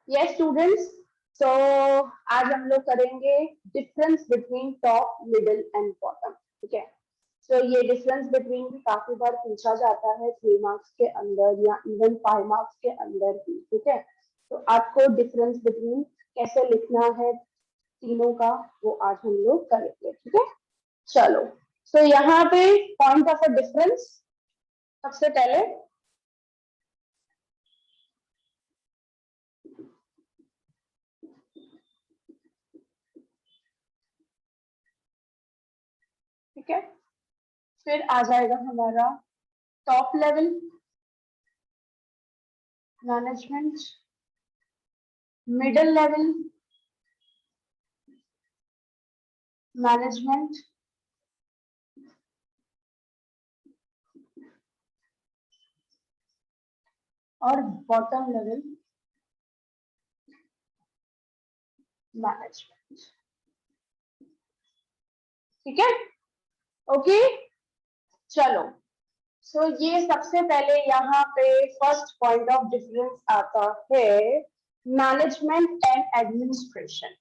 Yes students, सो आज हम लोग करेंगे difference between top, middle and bottom. ठीक है, तो ये डिफरेंस बिटवीन भी काफी बार पूछा जाता है 3 मार्क्स के अंदर या इवन 5 मार्क्स के अंदर भी। ठीक है, तो आपको डिफरेंस बिटवीन कैसे लिखना है तीनों का, वो आज हम लोग करेंगे। ठीक है, चलो। सो यहाँ पे पॉइंट ऑफ अ डिफरेंस, सबसे पहले ठीक है, फिर आ जाएगा हमारा top level management, middle level management, और बॉटम लेवल मैनेजमेंट। ठीक है, ओके, चलो। सो ये सबसे पहले यहाँ पे फर्स्ट पॉइंट ऑफ डिफरेंस आता है मैनेजमेंट एंड एडमिनिस्ट्रेशन।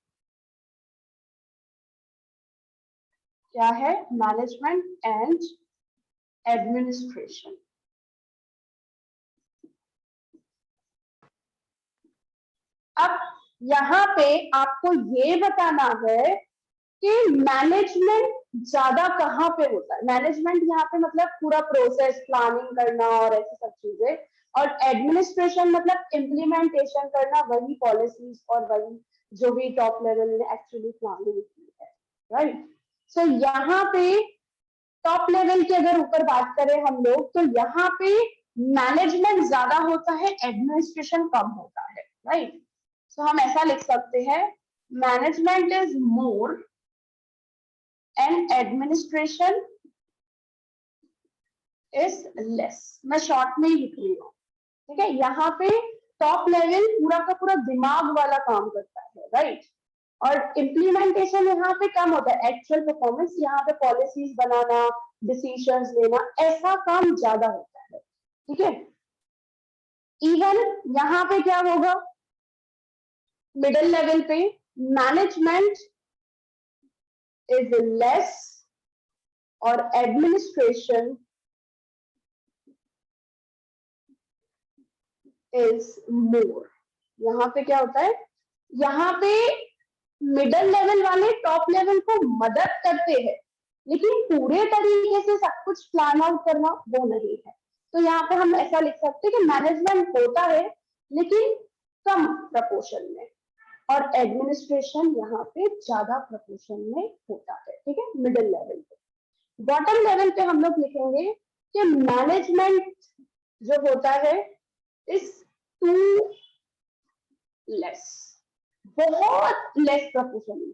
क्या है? Management and administration. अब यहाँ पे आपको ये बताना है कि मैनेजमेंट ज्यादा कहाँ पे होता है। मैनेजमेंट यहाँ पे मतलब पूरा प्रोसेस, प्लानिंग करना और ऐसी सब चीजें, और एडमिनिस्ट्रेशन मतलब इम्प्लीमेंटेशन करना, वही पॉलिसीज और वही जो भी टॉप लेवल ने एक्चुअली प्लानिंग की है। राइट, सो यहाँ पे टॉप लेवल की अगर ऊपर बात करें हम लोग, तो यहाँ पे मैनेजमेंट ज्यादा होता है, एडमिनिस्ट्रेशन कम होता है। राइट, सो हम ऐसा लिख सकते हैं, management is more and administration is less. मैं शॉर्ट में ही लिख रही हूँ। ठीक है, यहाँ पे टॉप लेवल पूरा का पूरा दिमाग वाला काम करता है। राइट, और इम्प्लीमेंटेशन यहाँ पे कम होता है, एक्चुअल परफॉर्मेंस, यहाँ पे पॉलिसीज बनाना, डिसीजंस लेना, ऐसा काम ज्यादा होता है। ठीक है, इवन यहाँ पे क्या होगा, मिडिल लेवल पे मैनेजमेंट इज लेस और एडमिनिस्ट्रेशन इज मोर। यहाँ पे क्या होता है, यहाँ पे मिडिल लेवल वाले टॉप लेवल को मदद करते हैं, लेकिन पूरे तरीके से सब कुछ प्लान आउट करना वो नहीं है। तो यहाँ पे हम ऐसा लिख सकते हैं कि मैनेजमेंट होता है लेकिन कम प्रपोर्शन में, और एडमिनिस्ट्रेशन यहाँ पे ज्यादा प्रपोर्शन में होता है। ठीक है, मिडिल लेवल पे। बॉटम लेवल पे हम लोग लिखेंगे कि मैनेजमेंट जो होता है इज टू लेस, बहुत लेस प्रपोर्शन में,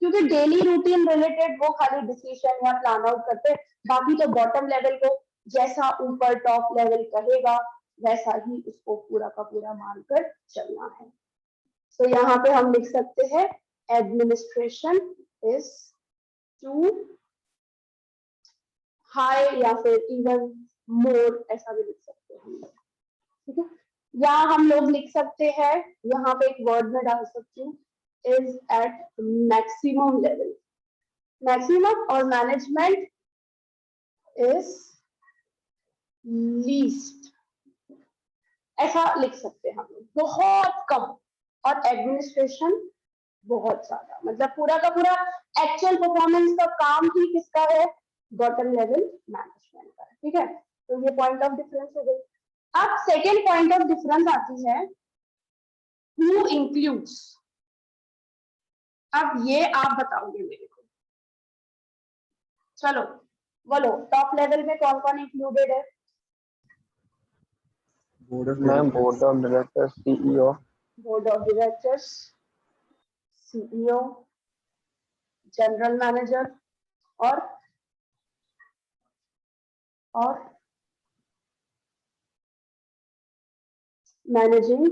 क्योंकि डेली रूटीन रिलेटेड वो खाली डिसीजन या प्लान आउट करते हैं। बाकी तो बॉटम लेवल को जैसा ऊपर टॉप लेवल कहेगा वैसा ही उसको पूरा का पूरा मानकर चलना है। तो यहाँ पे हम लिख सकते हैं एडमिनिस्ट्रेशन इज टू हाई या फिर इवन मोर, ऐसा भी लिख सकते हैं हम लोग। ठीक है, या हम लोग लिख सकते हैं, यहाँ पे एक वर्ड में डाल सकती हूँ, is at maximum level. Maximum और मैनेजमेंट इज लीस्ट, ऐसा लिख सकते हैं हम लोग, बहुत कम, और एडमिनिस्ट्रेशन बहुत ज्यादा, मतलब पूरा का पूरा एक्चुअल परफॉर्मेंस का काम ही किसका है, बॉटम लेवल मैनेजमेंट का। ठीक है, तो ये पॉइंट ऑफ डिफरेंस हो गई। अब सेकेंड पॉइंट ऑफ डिफरेंस आती है हु इंक्लूड्स। अब ये आप बताओगे मेरे को, चलो बोलो, टॉप लेवल में कौन कौन इंक्लूडेड है? Board of directors, CEO, board of directors, CEO, general manager, और मैनेजिंग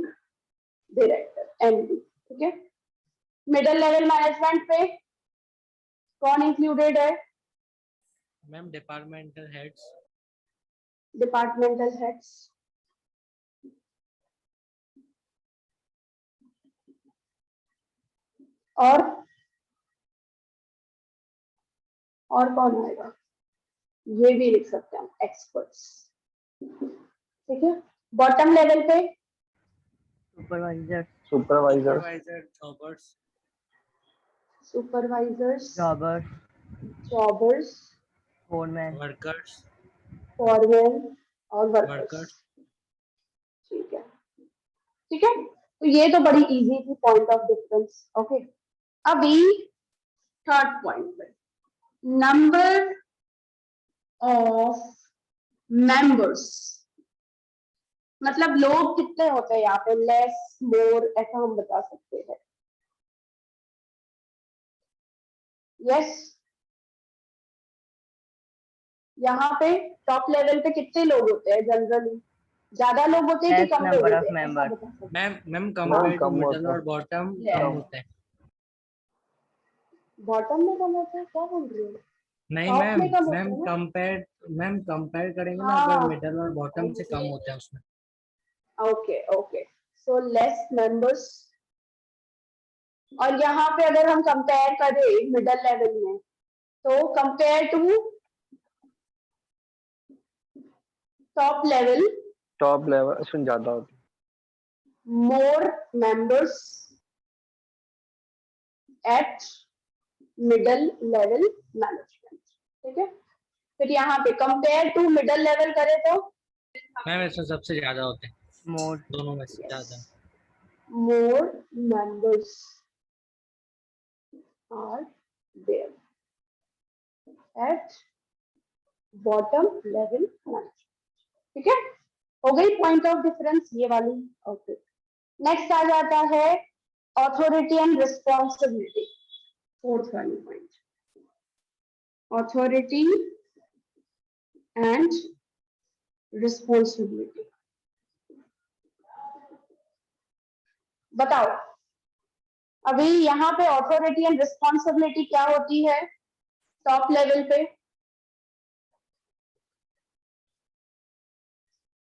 डायरेक्टर, एमडी। ठीक है, मिडिल लेवल मैनेजमेंट पे कौन इंक्लूडेड है? Ma'am departmental heads, departmental heads, और कौन आएगा, ये भी लिख सकते हैं एक्सपर्ट्स, ठीक है। बॉटम लेवल पे supervisor, Supervisor, jobbers, supervisors, jobbers, jobbers, foreman, workers, foreman और वर्कर्स, workers. ठीक है, ठीक है। तो ये तो बड़ी इजी थी, पॉइंट ऑफ डिफरेंस। ओके, अभी थर्ड पॉइंट पे, नंबर ऑफ मेंबर्स, मतलब लोग कितने होते हैं यहाँ पे, लेस मोर ऐसा हम बता सकते हैं। यस, यहाँ पे टॉप लेवल पे कितने लोग होते हैं जनरली, ज्यादा लोग होते हैं कि Less कम लोग number होते of हैं, ऐसा members. बता सकते हैं। Ma'am compared to come middle होता और bottom Yes. कम होते हैं। बॉटम में कम होता है, क्या बोल रही हो? नहीं Top मैम, में कम होता है ना? कंपेयर करेंगे ना, हाँ, अगर मिडल और बॉटम से कम होते हैं उसमें। Okay okay, so less members. और यहाँ पे अगर हम कंपेयर करें मिडल लेवल में, तो कंपेयर टू टॉप लेवल, इसमें ज्यादा होती more members at middle level management, ठीक है। फिर यहाँ पे कंपेयर टू मिडल लेवल करें तो मैम इसमें सबसे ज्यादा होते हैं, है। मोर, दोनों में से ज्यादा। more members are there at bottom level management, ठीक है। हो गई पॉइंट ऑफ डिफरेंस ये वाली। ओके, नेक्स्ट आ जाता है ऑथोरिटी एंड रिस्पॉन्सिबिलिटी, फोर्थ वाली पॉइंट, ऑथोरिटी एंड रिस्पॉन्सिबिलिटी। बताओ अभी यहाँ पे ऑथोरिटी एंड रिस्पॉन्सिबिलिटी क्या होती है टॉप लेवल पे,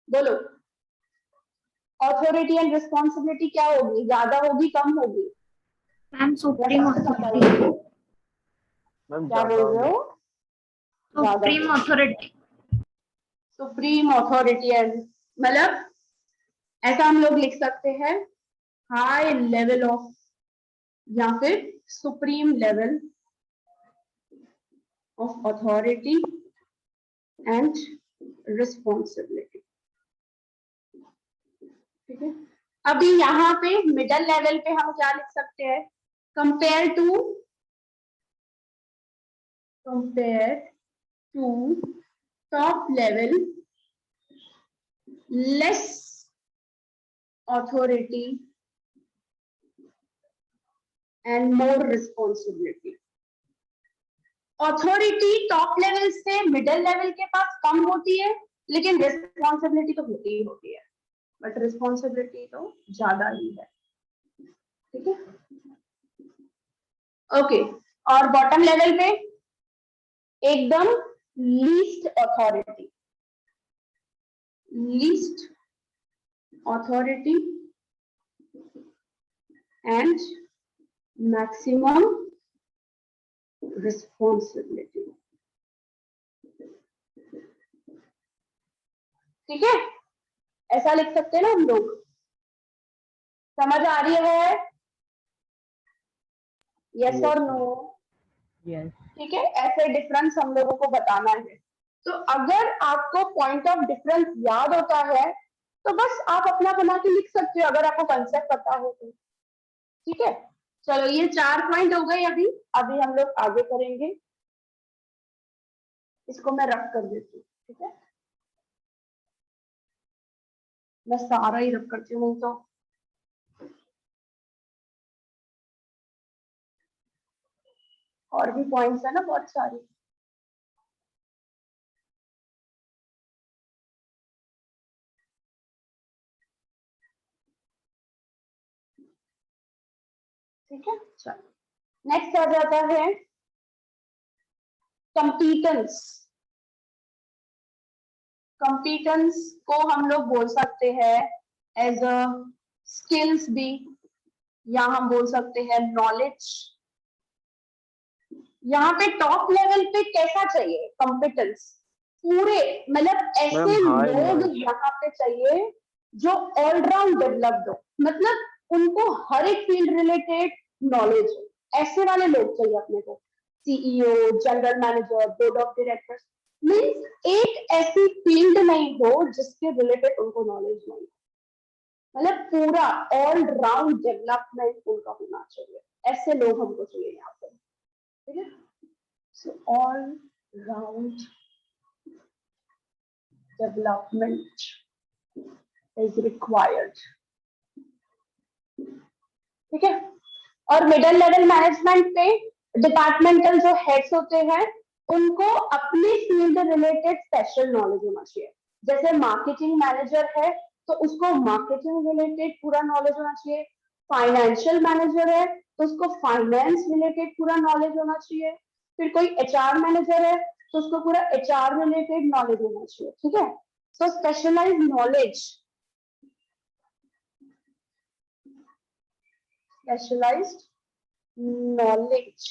बोलो। ऑथोरिटी एंड रिस्पॉन्सिबिलिटी क्या होगी, ज्यादा होगी कम होगी? मैम सुप्रीम क्या अथॉरिटी, बोल रहे हो? Supreme authority, supreme authority and, मतलब ऐसा हम लोग लिख सकते हैं हाई लेवल ऑफ, या फिर supreme level of authority and responsibility, ठीक है। अभी यहाँ पे मिडल लेवल पे हम क्या लिख सकते हैं, compare to top level, less authority and more responsibility। Authority top level से मिडिल लेवल के पास कम होती है, लेकिन रिस्पॉन्सिबिलिटी तो होती ही होती है, बट रिस्पॉन्सिबिलिटी तो ज्यादा ही है, ठीक है। ओके, और बॉटम लेवल पे एकदम least authority and maximum responsibility, ठीक है। ऐसा लिख सकते हैं ना हम लोग, समझ आ रही है? यस और नो? यस। ठीक है, ऐसे डिफरेंस हम लोगों को बताना है। तो अगर आपको पॉइंट ऑफ डिफरेंस याद होता है तो बस आप अपना बना के लिख सकते हो, अगर आपको कंसेप्ट पता हो तो, ठीक है। चलो ये 4 पॉइंट हो गए। अभी हम लोग आगे करेंगे, इसको मैं रख कर देती हूँ, ठीक है। मैं सारा ही रख करती हूँ, नहीं तो और भी पॉइंट्स है ना बहुत सारे। ठीक है, चलो नेक्स्ट आ जाता है कंपीटेंस। कंपीटेंस को हम लोग बोल सकते हैं एज अ स्किल्स भी, या हम बोल सकते हैं नॉलेज। यहाँ पे टॉप लेवल पे कैसा चाहिए कॉम्पिटेंस, पूरे मतलब ऐसे मैम हाई लोग नॉलेज। यहाँ पे चाहिए जो ऑलराउंड डेवलप्ड हो, मतलब उनको हर एक फील्ड रिलेटेड नॉलेज हो, ऐसे वाले लोग चाहिए अपने को। CEO, general manager, board of directors, means एक ऐसी फील्ड नहीं हो जिसके रिलेटेड उनको नॉलेज नहीं, मतलब पूरा ऑल राउंड डेवलपमेंट उनका होना चाहिए, ऐसे लोग हमको चाहिए यहाँ पे, ठीक है। So all round development is required, ठीक है। और मिडिल लेवल मैनेजमेंट पे डिपार्टमेंटल जो हेड्स होते हैं उनको अपनी फील्ड रिलेटेड स्पेशल नॉलेज होना चाहिए। जैसे मार्केटिंग मैनेजर है तो उसको मार्केटिंग रिलेटेड पूरा नॉलेज होना चाहिए, फाइनेंशियल मैनेजर है तो उसको फाइनेंस रिलेटेड पूरा नॉलेज होना चाहिए, फिर कोई एचआर मैनेजर है तो उसको पूरा एचआर रिलेटेड नॉलेज होना चाहिए, ठीक है। So specialised knowledge, specialized knowledge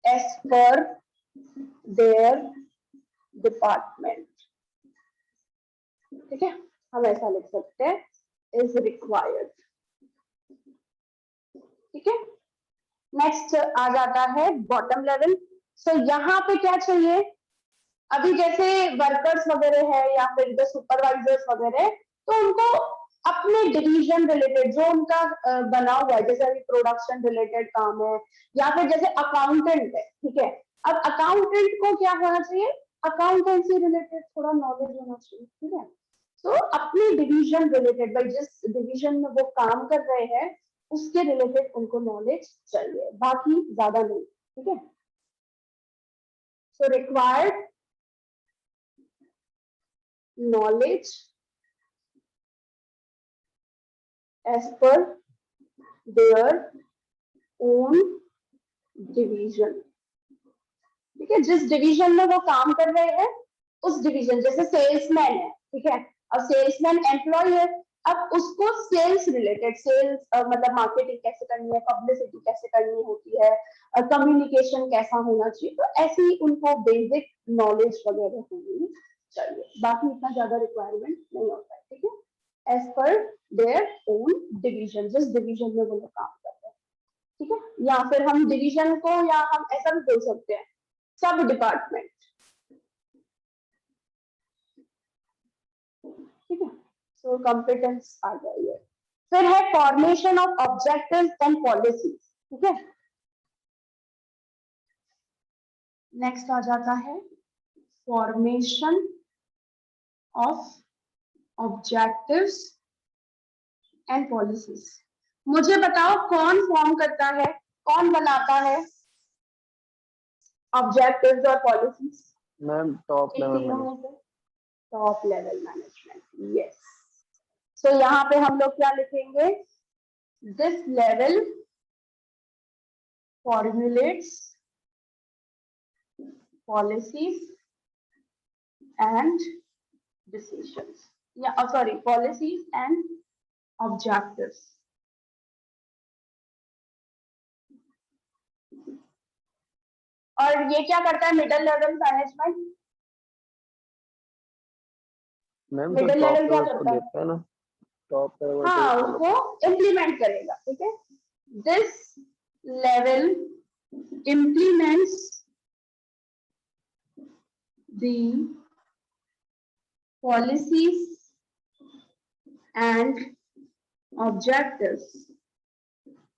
as per their department, ठीक है, हम ऐसा लिख सकते हैं is required, ठीक है। नेक्स्ट आ जाता है बॉटम लेवल। सो यहाँ पे क्या चाहिए, अभी जैसे वर्कर्स वगैरह है या फिर जो सुपरवाइजर्स वगैरह है, तो उनको अपने डिवीजन रिलेटेड जो उनका बना हुआ है, जैसे अभी प्रोडक्शन रिलेटेड काम है या फिर जैसे अकाउंटेंट है, ठीक है। अब अकाउंटेंट को क्या होना चाहिए, अकाउंटेंसी रिलेटेड थोड़ा नॉलेज होना चाहिए, ठीक है। तो अपने डिवीजन रिलेटेड, भाई जिस डिवीजन में वो काम कर रहे हैं उसके रिलेटेड उनको नॉलेज चाहिए, बाकी ज्यादा नहीं, ठीक है। So required knowledge as per their own division, ठीक है। जिस डिवीजन में वो काम कर रहे हैं उस डिवीजन, जैसे सेल्समैन है, ठीक है, अब सेल्समैन एम्प्लॉय है, अब उसको सेल्स रिलेटेड, सेल्स मतलब मार्केटिंग कैसे करनी है, पब्लिसिटी कैसे करनी होती है, कम्युनिकेशन कैसा होना चाहिए, तो ऐसे ही उनको बेसिक नॉलेज वगैरह होनी चाहिए, बाकी इतना ज्यादा रिक्वायरमेंट नहीं होता है, ठीक है। As per their own division, जिस डिवीजन में वो लोग काम करते हैं, ठीक है। या फिर हम डिवीजन को, या हम ऐसा भी बोल सकते हैं सब डिपार्टमेंट, ठीक है। सो कॉम्पिटेंस आ गई है। फिर है formation of objectives and policies, ठीक है। नेक्स्ट आ जाता है formation of objectives and policies. मुझे बताओ कौन फॉर्म करता है, कौन बनाता है ऑब्जेक्टिव्स और policies? Ma'am top level management. Top level management, yes. So यहाँ पे हम लोग क्या लिखेंगे, this level formulates policies and decisions, yeah, sorry, policies and objectives, और ये क्या करता है मिडिल लेवल मैनेजमेंट? मैम तो मिडिल टॉप लेवल क्या लेवल को करता है? देता है ना, टॉप लेवल हाँ, को उसको इम्प्लीमेंट करेगा, ठीक है। This level implements the policies and objectives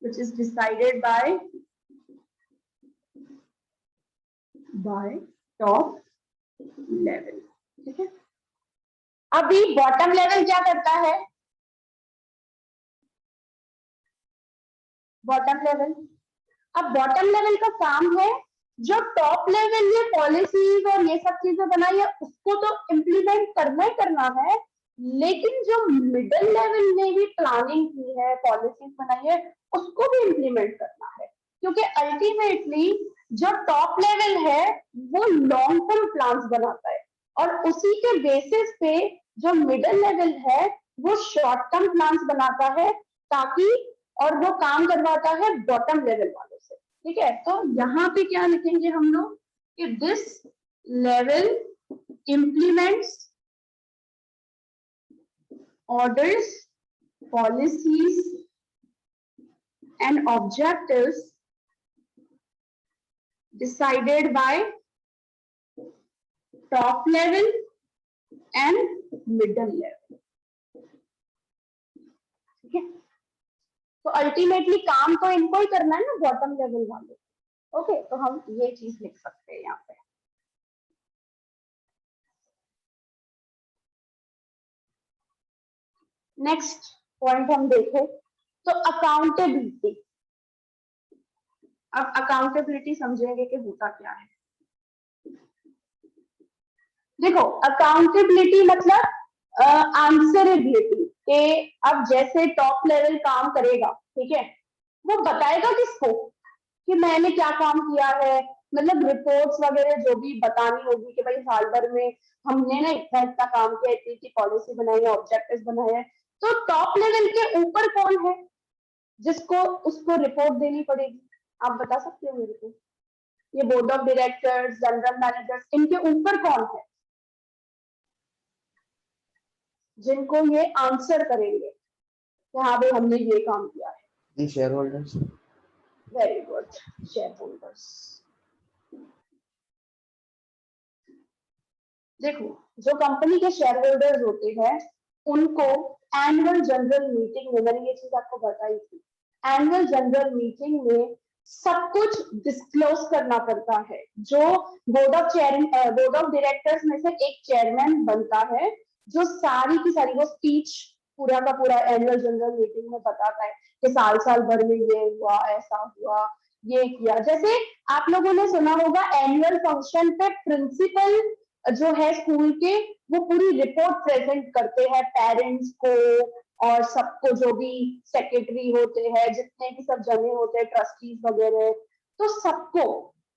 which is decided by top level, ठीक है। अभी बॉटम लेवल क्या करता है, बॉटम लेवल, अब बॉटम लेवल का काम है जो टॉप लेवल ये पॉलिसीज और ये सब चीजें बनाई है उसको तो इम्प्लीमेंट करना ही करना है, लेकिन जो मिडिल लेवल ने भी प्लानिंग की है, पॉलिसीज बनाई है, उसको भी इम्प्लीमेंट करना है, क्योंकि अल्टीमेटली जो टॉप लेवल है वो लॉन्ग टर्म प्लान्स बनाता है और उसी के बेसिस पे जो मिडिल लेवल है वो शॉर्ट टर्म प्लान्स बनाता है, ताकि और वो काम करवाता है बॉटम लेवल वालों से, ठीक है। तो यहाँ पे क्या लिखेंगे हम लोग कि this level implements orders, policies and objectives decided by top level and middle level, ठीक है। तो अल्टीमेटली काम तो इनको ही करना है ना, बॉटम लेवल वाले। ओके, तो हम ये चीज लिख सकते हैं यहाँ पे। नेक्स्ट पॉइंट हम देखें तो अकाउंटेबिलिटी। अब अकाउंटेबिलिटी समझेंगे कि होता क्या है। देखो, अकाउंटेबिलिटी मतलब आंसरेबिलिटी के, अब जैसे टॉप लेवल काम करेगा, ठीक है, वो बताएगा किसको कि मैंने क्या काम किया है, मतलब रिपोर्ट्स वगैरह जो भी बतानी होगी कि भाई साल भर में हमने ना इतना इतना काम किया, इतनी इतनी पॉलिसी बनाई है, ऑब्जेक्टिव्स बनाए हैं। तो टॉप लेवल के ऊपर कौन है जिसको उसको रिपोर्ट देनी पड़ेगी, आप बता सकते हो मेरे को? ये board of directors, general managers, इनके ऊपर कौन है जिनको ये आंसर करेंगे कि हाँ भाई हमने ये काम किया है? जी shareholders. Very good, shareholders. देखो, जो कंपनी के शेयर होल्डर्स होते हैं उनको एनुअल जनरल मीटिंग में, मैंने ये चीज आपको बताई थी, एनुअल जनरल मीटिंग में सब कुछ डिस्क्लोज करना पड़ता है। जो बोर्ड ऑफ डायरेक्टर्स में से एक चेयरमैन बनता है जो सारी की सारी वो स्पीच पूरा का पूरा एनुअल जनरल मीटिंग में बताता है कि साल साल भर में ये हुआ, ऐसा हुआ, ये किया। जैसे आप लोगों ने सुना होगा एनुअल फंक्शन पे प्रिंसिपल जो है स्कूल के, वो पूरी रिपोर्ट प्रेजेंट करते हैं पेरेंट्स को और सबको, जो भी सेक्रेटरी होते हैं, जितने भी सब जने होते हैं, ट्रस्टीज वगैरह, तो सबको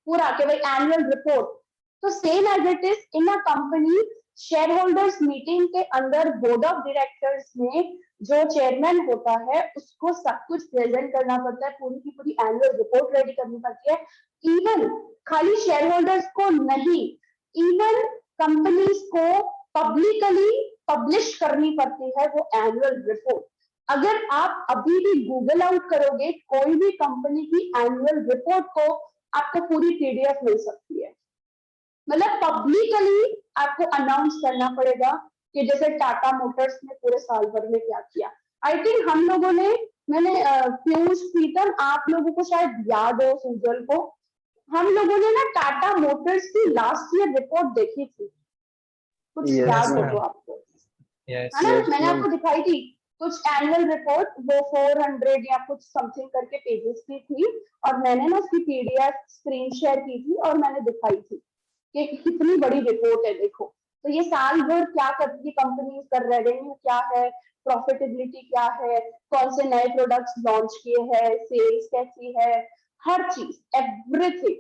पूरा के भाई एनुअल रिपोर्ट। तो same as it is in a company, share holders meeting के अंदर बोर्ड ऑफ डायरेक्टर्स में जो चेयरमैन होता है उसको सब कुछ प्रेजेंट करना पड़ता है, पूरी की पूरी एनुअल रिपोर्ट रेडी करनी पड़ती है। इवन खाली शेयर होल्डर्स को नहीं, इवन कंपनीज को पब्लिकली पब्लिश करनी पड़ती है वो एनुअल रिपोर्ट। अगर आप अभी भी गूगल आउट करोगे कोई भी कंपनी की एनुअल रिपोर्ट को, आपको पूरी पीडीएफ मिल सकती है। मतलब पब्लिकली आपको अनाउंस करना पड़ेगा कि जैसे टाटा मोटर्स ने पूरे साल भर में क्या किया। आई थिंक हम लोगों ने, मैंने पीयूष प्रीतम, आप लोगों को शायद याद हो, सुजल को, हम लोगों ने ना टाटा मोटर्स की लास्ट ईयर रिपोर्ट देखी थी, कुछ याद हो तो आपको, है ना? मैंने आपको दिखाई थी कुछ एनुअल रिपोर्ट, वो 400 या कुछ समथिंग करके पेजेस की थी, और मैंने ना उसकी पीडीएफ स्क्रीन शेयर की थी और मैंने दिखाई थी कि कितनी बड़ी रिपोर्ट है। देखो, तो ये साल भर क्या करती है कंपनी, कर रेवेन्यू क्या है, प्रॉफिटेबिलिटी क्या है, कौन से नए प्रोडक्ट्स लॉन्च किए हैं, सेल्स कैसी है, हर चीज, everything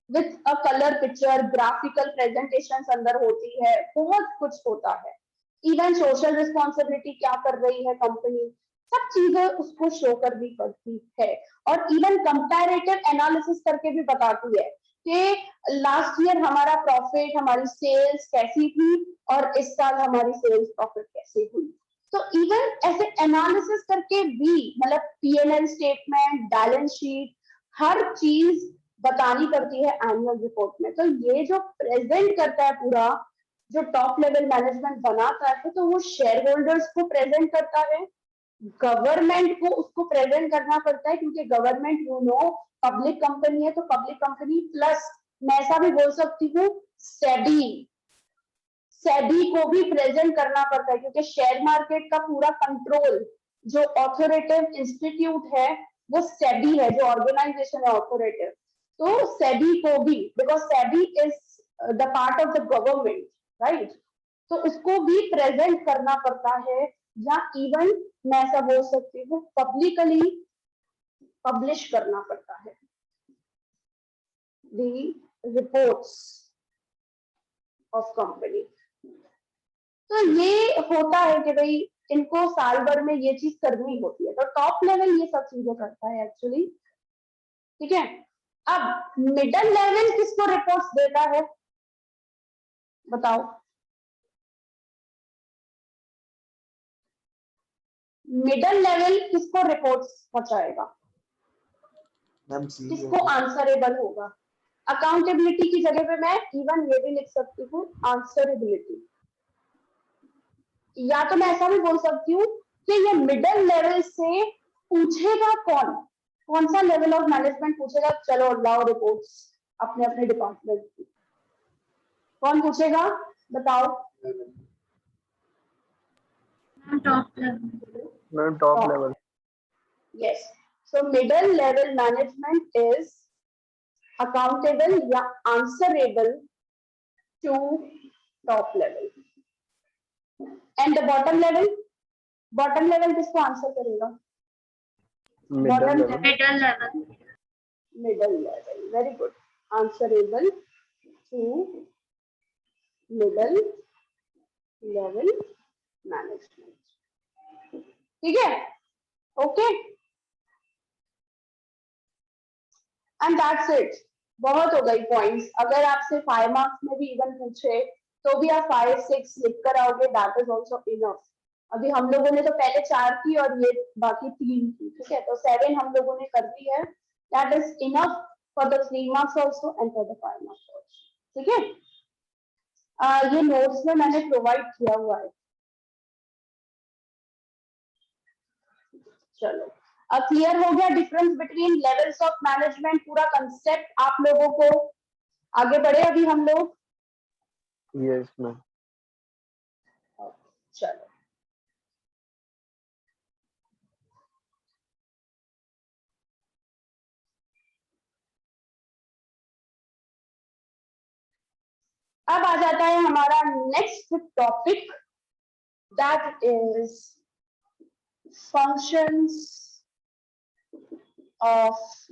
with a colour picture, graphical presentation अंदर होती है, बहुत कुछ होता है। इवन सोशल रिस्पॉन्सिबिलिटी क्या कर रही है कंपनी, सब चीजें उसको शो करनी पड़ती है। और इवन कंपैरेटिव एनालिसिस करके भी बताती है कि लास्ट ईयर हमारा प्रॉफिट, हमारी सेल्स कैसी थी और इस साल हमारी सेल्स प्रॉफिट कैसी हुई। तो इवन ऐसे एनालिसिस करके भी, मतलब पीएनएल स्टेटमेंट, बैलेंस शीट, हर चीज बतानी पड़ती है एनुअल रिपोर्ट में। तो ये जो प्रेजेंट करता है पूरा, जो टॉप लेवल मैनेजमेंट बनाता है, तो वो शेयर होल्डर्स को प्रेजेंट करता है, गवर्नमेंट को उसको प्रेजेंट करना पड़ता है, क्योंकि government you know public company है, तो पब्लिक कंपनी प्लस मैं ऐसा भी बोल सकती हूँ सेबी, सेबी को भी प्रेजेंट करना पड़ता है, क्योंकि शेयर मार्केट का पूरा कंट्रोल जो ऑथोरेटिव इंस्टीट्यूट है वो सेबी है, जो ऑर्गेनाइजेशन है ऑथोरेटिव। तो सेबी को भी, because SEBI is the part of the government, right, तो उसको भी प्रेजेंट करना पड़ता है, या इवन मैं ऐसा बोल सकती हूँ पब्लिकली पब्लिश करना पड़ता है द रिपोर्ट्स ऑफ कंपनी। तो ये होता है कि भाई इनको साल भर में ये चीज करनी होती है, तो टॉप लेवल ये सब चीजें करता है एक्चुअली, ठीक है। अब मिडल लेवल किसको रिपोर्ट्स देता है, बताओ। मिडल लेवल किसको रिपोर्ट्स पहुंचाएगा, मैम किसको आंसरेबल होगा। अकाउंटेबिलिटी की जगह पे मैं इवन ये भी लिख सकती हूँ आंसरेबिलिटी, या तो मैं ऐसा भी बोल सकती हूँ कि ये मिडल लेवल से पूछेगा कौन, कौन सा लेवल ऑफ मैनेजमेंट पूछेगा, चलो लाओ रिपोर्ट्स अपने अपने डिपार्टमेंट की, कौन पूछेगा बताओ। Top level. Ma'am top level. Yes, so middle level management is accountable या answerable to top level, and the bottom level किसको आंसर करेगा, middle level. Middle level. Middle level, very good, answerable to middle level management, ठीक है, okay, and that's it, बहुत हो गई points. अगर आपसे 5 मार्क्स में भी इवन पूछे तो भी आप 5 6 लिख कर आओगे, दैट इज ऑल्सो इनफ। अभी हम लोगों ने तो पहले 4 की और ये बाकी 3 की, ठीक है, तो 7 हम लोगों ने कर दी है, that is enough for the 3 marks also and for the 5 marks also, ठीक है। ये नोट्स में मैंने प्रोवाइड किया हुआ है, चलो अब क्लियर हो गया difference between levels of management, पूरा कंसेप्ट आप लोगों को। आगे बढ़े अभी हम लोग, यस मैम। चलो अब आ जाता है हमारा next topic, that is functions of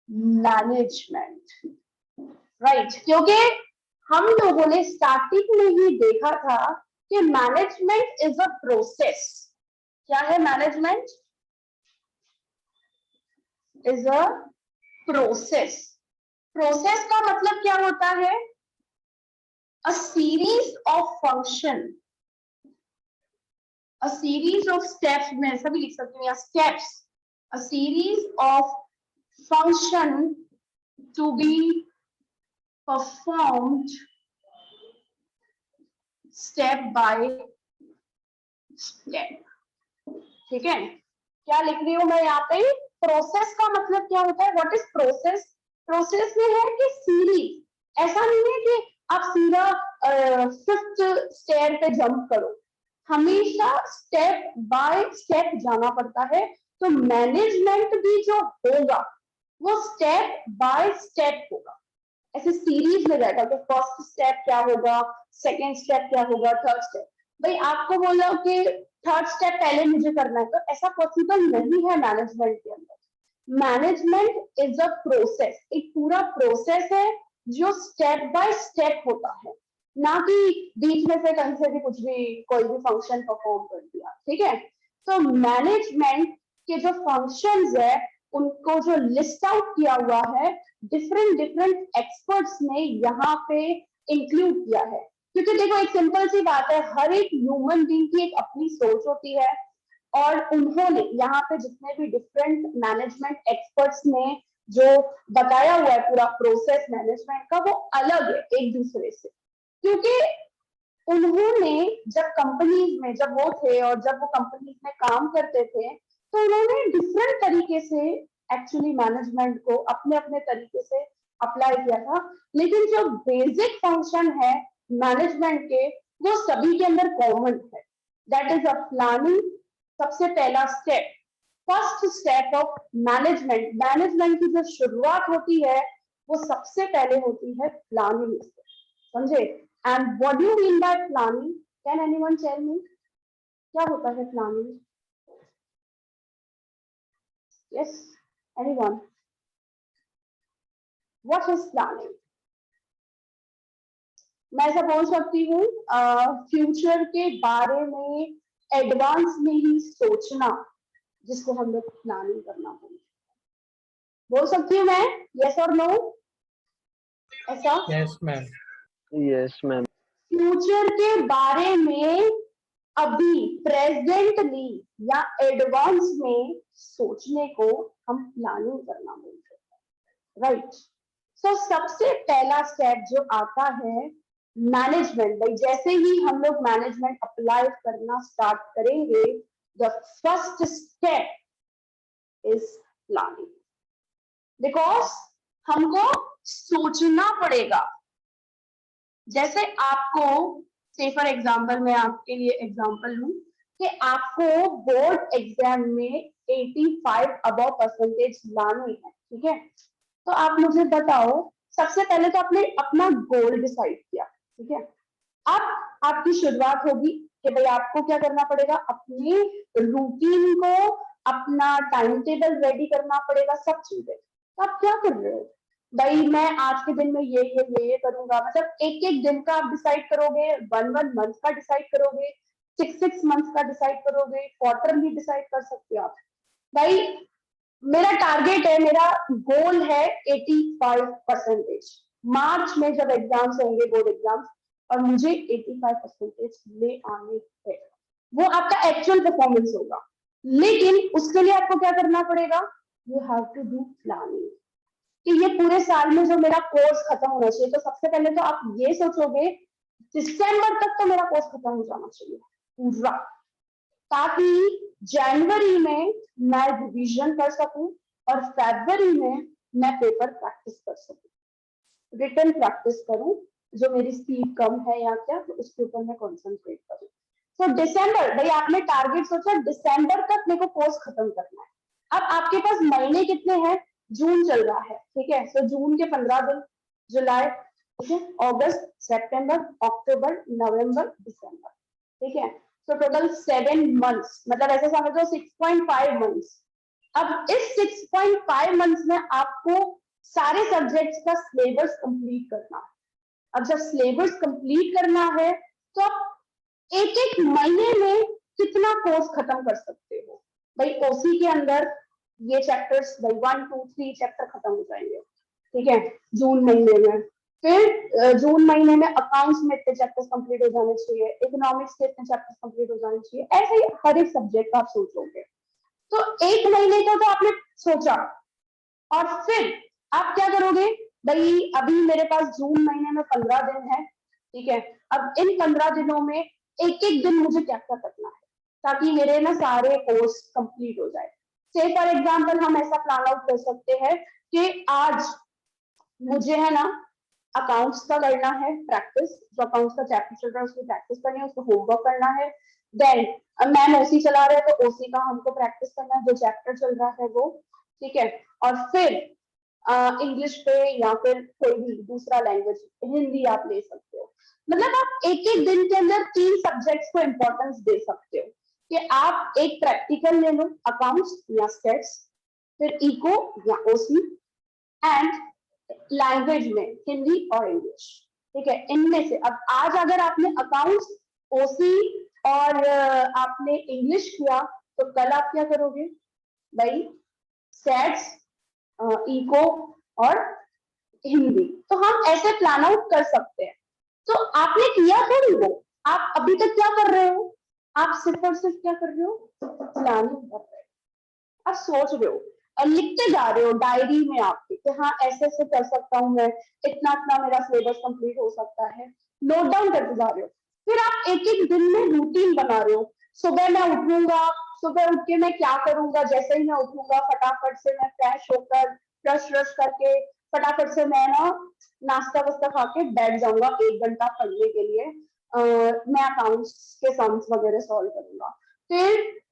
management, right, क्योंकि हम लोगों ने स्टार्टिंग में ही देखा था कि मैनेजमेंट इज अ प्रोसेस। क्या है management, is a process. Process का मतलब क्या होता है, a series of function, a series of steps, मैं ऐसा भी लिख सकती हूँ या steps, a series of function to be performed step by step, ठीक है। क्या लिख रही हूँ मैं यहाँ पे, प्रोसेस का मतलब क्या होता है, व्हाट इज प्रोसेस। प्रोसेस में है कि सीरीज, ऐसा नहीं है कि आप सीधा 5th स्टेयर पे जंप करो, हमेशा स्टेप बाय स्टेप जाना पड़ता है। तो मैनेजमेंट भी जो होगा वो स्टेप बाय स्टेप होगा, ऐसे सीरीज में जाएगा कि फर्स्ट स्टेप क्या होगा, सेकेंड स्टेप क्या होगा, थर्ड स्टेप। भाई आपको बोला कि थर्ड स्टेप पहले मुझे करना है, तो ऐसा पॉसिबल नहीं है मैनेजमेंट के अंदर। मैनेजमेंट इज अ प्रोसेस, एक पूरा प्रोसेस है जो स्टेप बाय स्टेप होता है, ना कि बीच में से कहीं से भी कुछ भी कोई भी फंक्शन परफॉर्म कर दिया, ठीक है। तो मैनेजमेंट के जो फंक्शंस है उनको जो लिस्ट आउट किया हुआ है डिफरेंट एक्सपर्ट्स ने यहाँ पे इंक्लूड किया है, क्योंकि देखो एक सिंपल सी बात है, हर एक ह्यूमन बीइंग की एक अपनी सोच होती है, और उन्होंने यहाँ पे जितने भी डिफरेंट मैनेजमेंट एक्सपर्ट्स ने जो बताया हुआ है पूरा प्रोसेस मैनेजमेंट का, वो अलग है एक दूसरे से, क्योंकि उन्होंने जब कंपनीज में जब वो थे और जब वो कंपनीज में काम करते थे, तो उन्होंने डिफरेंट तरीके से एक्चुअली मैनेजमेंट को अपने अपने तरीके से अप्लाई किया था, लेकिन जो बेसिक फंक्शन है मैनेजमेंट के वो सभी के अंदर कॉमन है, दैट इज अ प्लानिंग। सबसे पहला step, first step of management, management की जो शुरुआत होती है वो सबसे पहले होती है प्लानिंग से, समझे। And what do you mean by planning, can anyone tell me, क्या होता है planning, yes anyone, what is planning. मैं ऐसा बोल सकती हूँ फ्यूचर के बारे में एडवांस में ही सोचना, जिसको हम लोग प्लानिंग करना बोल सकती हूँ मैं, यस और नो? ऐसा yes ma'am. Yes, ma'am. Future के बारे में अभी प्रेजेंटली या एडवांस में सोचने को हम प्लानिंग करना बोलते हैं, राइट? सो सबसे पहला स्टेप जो आता है मैनेजमेंट, भाई जैसे ही हम लोग मैनेजमेंट अप्लाई करना स्टार्ट करेंगे, the first step is planning, because हमको सोचना पड़ेगा। जैसे आपको, से फॉर एग्जाम्पल, मैं आपके लिए एग्जाम्पल लूं कि आपको बोर्ड एग्जाम में 85 अबव परसेंटेज लाने हैं, ठीक है? तो आप मुझे बताओ, सबसे पहले तो आपने अपना गोल डिसाइड किया, ठीक है? अब आपकी शुरुआत होगी कि भाई आपको क्या करना पड़ेगा, अपनी रूटीन को, अपना टाइम टेबल रेडी करना पड़ेगा, सब चीजें। तो आप क्या कर रहे हो भाई, मैं आज के दिन में ये करूंगा, मतलब एक एक दिन का आप डिसाइड करोगे, 1 मंथ का डिसाइड करोगे, 6 मंथ का डिसाइड करोगे, क्वार्टरली डिसाइड कर सकते हो आप। भाई मेरा टारगेट है, मेरा गोल है 85 परसेंटेज। मार्च में जब एग्जाम्स होंगे, बोर्ड एग्जाम्स, और मुझे 85 परसेंटेज ले आने हैं, वो आपका एक्चुअल परफॉर्मेंस होगा। लेकिन उसके लिए आपको क्या करना पड़ेगा, you have to do planning कि ये पूरे साल में जो मेरा कोर्स खत्म होना चाहिए। तो सबसे पहले तो आप ये सोचोगे दिसंबर तक तो मेरा कोर्स खत्म हो जाना चाहिए पूरा, ताकि जनवरी में मैं रिवीजन कर सकूं और फरवरी में मैं पेपर प्रैक्टिस कर सकूं, रिटन प्रैक्टिस करूं, जो मेरी स्पीड कम है या क्या, तो उसके ऊपर मैं कॉन्सेंट्रेट करूं। तो दिसंबर, भाई आपने टारगेट सोचा दिसंबर तक मेरे को कोर्स खत्म करना है। अब आपके पास महीने कितने हैं, जून चल रहा है, ठीक है? तो जून के 15 दिन, जुलाई, ठीक है, अगस्त, सितंबर, अक्टूबर, नवंबर, दिसंबर, ठीक है? तो टोटल 7 मंथ्स, मतलब ऐसे समझो 6.5 मंथ्स। अब इस 6.5 मंथ्स में आपको सारे सब्जेक्ट्स का सिलेबस कंप्लीट करना है। अब जब सिलेबस कंप्लीट करना है, तो आप एक एक महीने में कितना कोर्स खत्म कर सकते हो। भाई ओसी के अंदर ये चैप्टर्स, भाई 1 2 3 चैप्टर खत्म हो जाएंगे, ठीक है, जून महीने में। फिर जून महीने में अकाउंट्स में इतने चैप्टर्स कंप्लीट हो जाने चाहिए, इकोनॉमिक्स के इतने चैप्टर्स कंप्लीट हो जाने चाहिए, ऐसे ही हर एक सब्जेक्ट आप सोचोगे। तो एक महीने का तो आपने सोचा, और फिर आप क्या करोगे, भाई अभी मेरे पास जून महीने में 15 दिन है, ठीक है? अब इन 15 दिनों में एक एक दिन मुझे क्या क्या करना है, ताकि मेरे ना सारे कोर्स कंप्लीट हो जाए। से फॉर एग्जाम्पल हम ऐसा प्लान आउट कर सकते हैं कि आज मुझे है ना अकाउंट्स का करना है प्रैक्टिस, जो अकाउंट्स का चैप्टर चल रहा है उसकी प्रैक्टिस करनी है, उसको होमवर्क करना है। देन मैम ओसी चला रहे हैं तो ओसी का हमको प्रैक्टिस करना है, जो चैप्टर चल रहा है वो, ठीक है? और फिर इंग्लिश पे या फिर कोई भी दूसरा लैंग्वेज, हिंदी आप ले सकते हो। मतलब आप एक एक दिन के अंदर 3 सब्जेक्ट्स को इंपॉर्टेंस दे सकते हो कि आप एक प्रैक्टिकल ले लो, अकाउंट्स या स्टेट्स, फिर इको या ओसी, एंड लैंग्वेज में हिंदी और इंग्लिश, ठीक है? इनमें से अब आज अगर आपने अकाउंट्स, ओसी और आपने इंग्लिश किया, तो कल आप क्या करोगे भाई, स्टैट्स, इको और हिंदी। तो हम ऐसे प्लान आउट कर सकते हैं। तो आपने किया थोड़ी वो, आप अभी तक क्या कर रहे हो, आप सिर्फ और सिर्फ क्या कर रहे हो, प्लानिंग कर रहे हो, आप सोच रहे हो और लिखते जा रहे हो डायरी में आपके कि हाँ ऐसे ऐसे कर सकता हूँ मैं, इतना इतना मेरा सिलेबस कंप्लीट हो सकता है, नोट डाउन करते जा रहे हो। फिर आप एक एक दिन में रूटीन बना रहे हो, सुबह मैं उठूंगा, सुबह उठ के मैं क्या करूंगा, जैसे ही मैं उठूंगा फटाफट से मैं फ्रेश होकर ब्रश व्रश करके फटाफट से मैं ना नाश्ता वास्ता खा के बैठ जाऊंगा 1 घंटा पढ़ने के लिए। मैं अकाउंट्स के सम्स वगैरह सॉल्व करूंगा।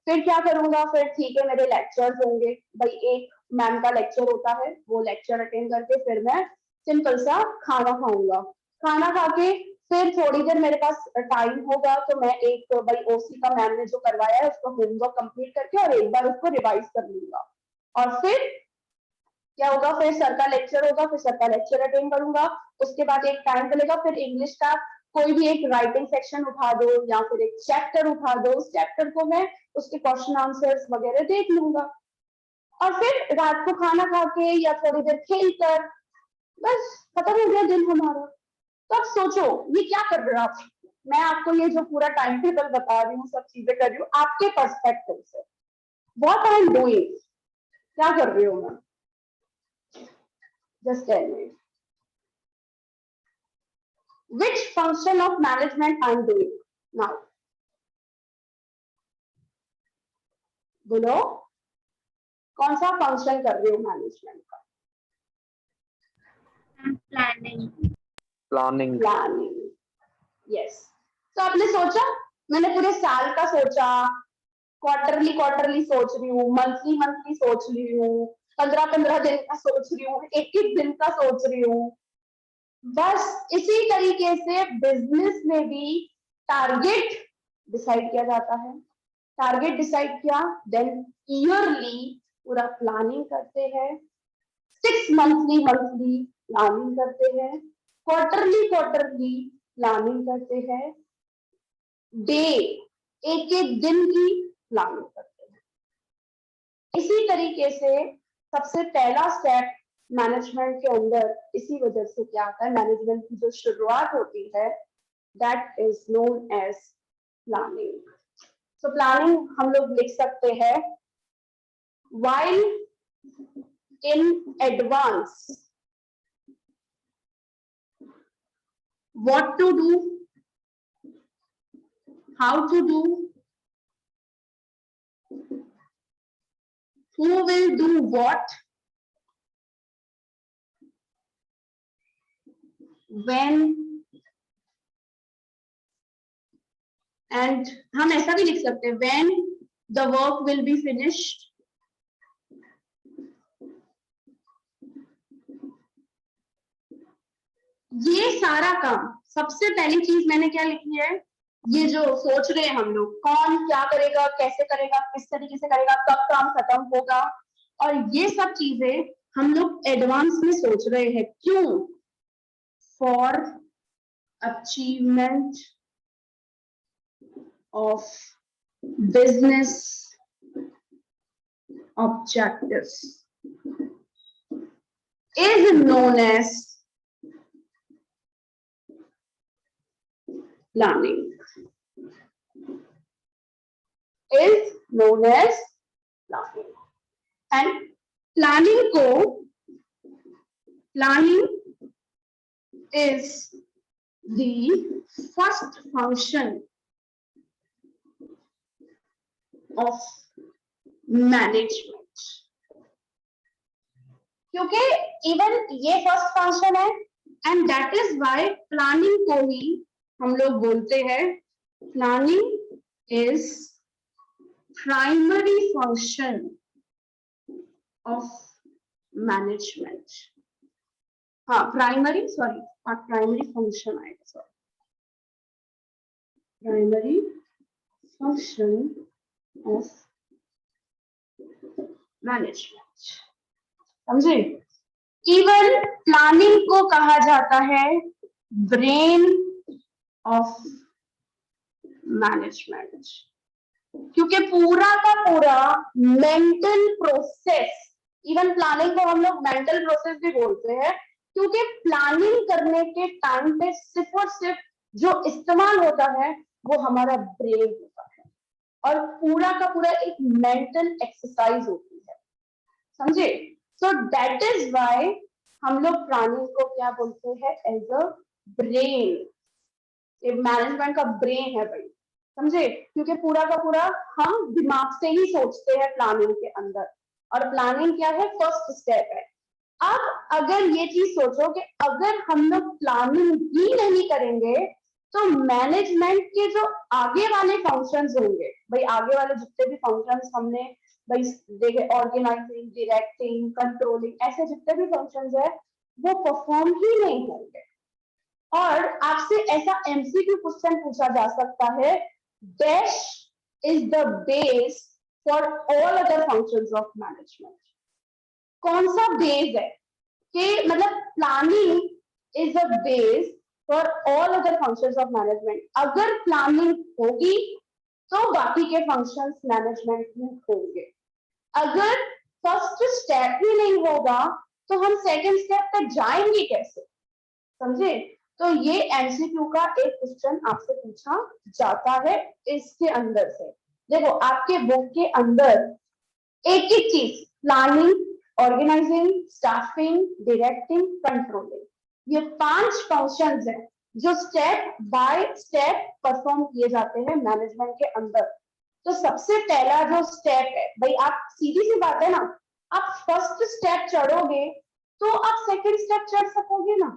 फिर क्या करूंगा, फिर ठीक है मेरे लेक्चर्स होंगे, भाई एक मैम का लेक्चर होता है, वो लेक्चर अटेंड करके फिर मैं सिंपल सा खाना खाऊंगा। खाना खा के फिर थोड़ी देर मेरे पास टाइम होगा, तो मैं एक भाई ओसी का मैम ने जो करवाया है उसको होमवर्क कंप्लीट करके और एक बार उसको रिवाइज कर लूंगा। और फिर क्या होगा, फिर सर का लेक्चर होगा, फिर सर का लेक्चर अटेंड करूंगा। उसके बाद एक टाइम मिलेगा, फिर इंग्लिश का कोई भी एक राइटिंग सेक्शन उठा दो या फिर एक चैप्टर उठा दो, उस चैप्टर को मैं उसके क्वेश्चन आंसर्स वगैरह देख लूंगा और फिर रात को खाना खा के या थोड़ी देर खेल कर बस खत्म हो गया दिन हमारा। तो आप सोचो ये क्या कर रहे हो आप। मैं आपको ये जो पूरा टाइम टेबल बता रही हूँ, सब चीजें कर रही हूँ आपके पर्सपेक्टिव से। व्हाट आई एम डूइंग, क्या कर रही हूँ मैं, just tell me which function of management I am doing now। बोलो कौन सा फंक्शन कर रही हूँ मैनेजमेंट का। planning, Planning. Planning, yes. तो आपने सोचा, मैंने पूरे साल का सोचा, क्वार्टरली सोच रही हूँ, मंथली सोच रही हूँ, 15 दिन का सोच रही हूँ, 1 दिन का सोच रही हूँ। बस इसी तरीके से बिजनेस में भी टारगेट डिसाइड किया जाता है। टारगेट डिसाइड किया, देन ईयरली पूरा प्लानिंग करते हैं, 6 मंथली प्लानिंग करते हैं, क्वार्टरली प्लानिंग करते हैं, डे एक दिन की प्लानिंग करते हैं। इसी तरीके से सबसे पहला स्टेप मैनेजमेंट के अंदर इसी वजह से क्या आता है, मैनेजमेंट की जो शुरुआत होती है that is known as planning. So planning हम लोग लिख सकते हैं, while in advance what to do, how to do, who will do what, when, and हम ऐसा भी लिख सकते हैं when the work will be finished, ये सारा काम। सबसे पहली चीज मैंने क्या लिखी है, ये जो सोच रहे हैं हम लोग कौन क्या करेगा, कैसे करेगा, किस तरीके से करेगा, कब काम खत्म होगा, और ये सब चीजें हम लोग एडवांस में सोच रहे हैं। क्यों? For achievement of business objectives is known as planning, is known as planning। and planning is the first function of management, क्योंकि इवन ये फर्स्ट फंक्शन है and that is why planning को ही हम लोग बोलते हैं planning is primary function of management. हाँ प्राइमरी, सॉरी प्राइमरी फंक्शन आएगा, sorry primary function of management. समझे? इवन प्लानिंग को कहा जाता है ब्रेन ऑफ मैनेजमेंट, क्योंकि पूरा का पूरा मेंटल प्रोसेस, इवन प्लानिंग को हम लोग मेंटल प्रोसेस भी बोलते हैं, क्योंकि प्लानिंग करने के टाइम पे सिर्फ और सिर्फ जो इस्तेमाल होता है वो हमारा ब्रेन होता है और पूरा का पूरा एक मेंटल एक्सरसाइज होती है। समझे? सो दैट इज व्हाई हम लोग प्लानिंग को क्या बोलते हैं, एज अ ब्रेन। मैनेजमेंट का ब्रेन है भाई, समझे? क्योंकि पूरा का पूरा हम दिमाग से ही सोचते हैं प्लानिंग के अंदर, और प्लानिंग क्या है, फर्स्ट स्टेप है। अब अगर ये चीज सोचो कि अगर हम लोग प्लानिंग ही नहीं करेंगे तो मैनेजमेंट के जो आगे वाले फंक्शंस होंगे, भाई आगे वाले जितने भी फंक्शंस हमने भाई देखे, ऑर्गेनाइजिंग, डायरेक्टिंग, कंट्रोलिंग, ऐसे जितने भी फंक्शंस है वो परफॉर्म ही नहीं होंगे। और आपसे ऐसा एमसीक्यू क्वेश्चन पूछा जा सकता है, dash is the base for all other functions of management. कौन सा बेस है कि मतलब planning is the base for all other functions of management. अगर प्लानिंग होगी तो बाकी के फंक्शंस मैनेजमेंट में होंगे। अगर फर्स्ट स्टेप ही नहीं होगा तो हम सेकंड स्टेप तक जाएंगे कैसे, समझे? तो ये एमसीक्यू का एक क्वेश्चन आपसे पूछा जाता है इसके अंदर से। देखो आपके बुक के अंदर एक एक चीज, planning, organising, staffing, directing, controlling, ये 5 फंक्शंस हैं जो स्टेप बाय स्टेप परफॉर्म किए जाते हैं मैनेजमेंट के अंदर। तो सबसे पहला जो स्टेप है भाई, आप सीधी सी बात है ना, आप फर्स्ट स्टेप चढ़ोगे तो आप सेकंड स्टेप चढ़ सकोगे ना।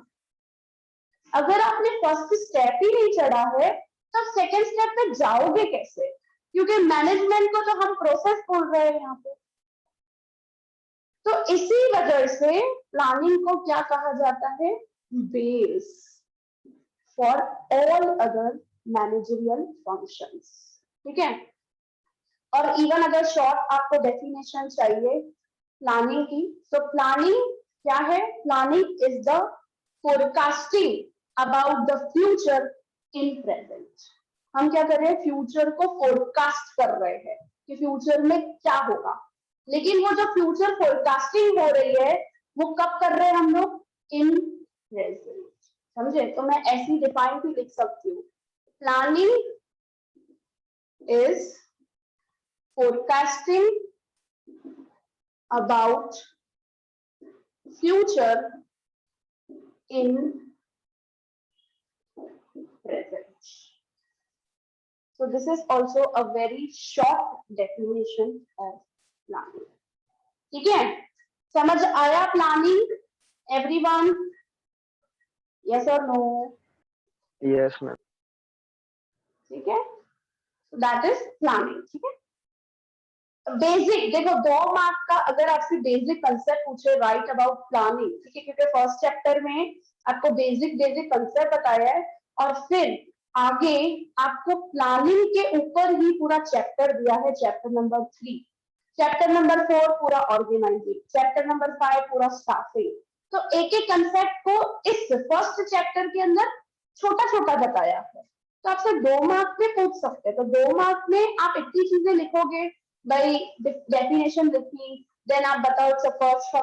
अगर आपने फर्स्ट स्टेप ही नहीं चढ़ा है तो सेकंड स्टेप पे जाओगे कैसे? क्योंकि मैनेजमेंट को तो हम प्रोसेस बोल रहे हैं यहाँ पे। तो इसी वजह से प्लानिंग को क्या कहा जाता है? Base for all other managerial functions. ठीक है, और इवन अगर शॉर्ट आपको डेफिनेशन चाहिए प्लानिंग की, तो प्लानिंग क्या है? Planning is the forecasting about the future in present. हम क्या कर रहे हैं? फ्यूचर को फोरकास्ट कर रहे हैं कि फ्यूचर में क्या होगा। लेकिन वो जो फ्यूचर फोरकास्टिंग हो रही है वो कब कर रहे हैं हम लोग? In present. समझे? तो मैं ऐसी डिफाइन भी लिख सकती हूँ, planning is forecasting about future in present. So this is also a very short definition of planning. ठीक है, समझ आया प्लानिंग एवरीवन? यस और नो? Yes, ma'am. ठीक है, दैट इज प्लानिंग। ठीक है, बेसिक देखो 2 मार्क का अगर आपसे बेसिक कंसेप्ट पूछे राइट अबाउट प्लानिंग, ठीक है, क्योंकि फर्स्ट चैप्टर में आपको बेसिक कंसेप्ट बताया है और फिर आगे आपको प्लानिंग के ऊपर ही पूरा चैप्टर दिया है, चैप्टर नंबर 3, चैप्टर नंबर 4 पूरा ऑर्गेनाइजिंग, चैप्टर नंबर 5 पूरा स्टाफिंग। तो एक एक कंसेप्ट को इस फर्स्ट चैप्टर के अंदर छोटा छोटा बताया है। तो आपसे 2 मार्क में पूछ सकते हैं, तो 2 मार्क में आप इतनी चीजें लिखोगे भाई, डेफिनेशन लिखी, देन आप बताओ फर्स्ट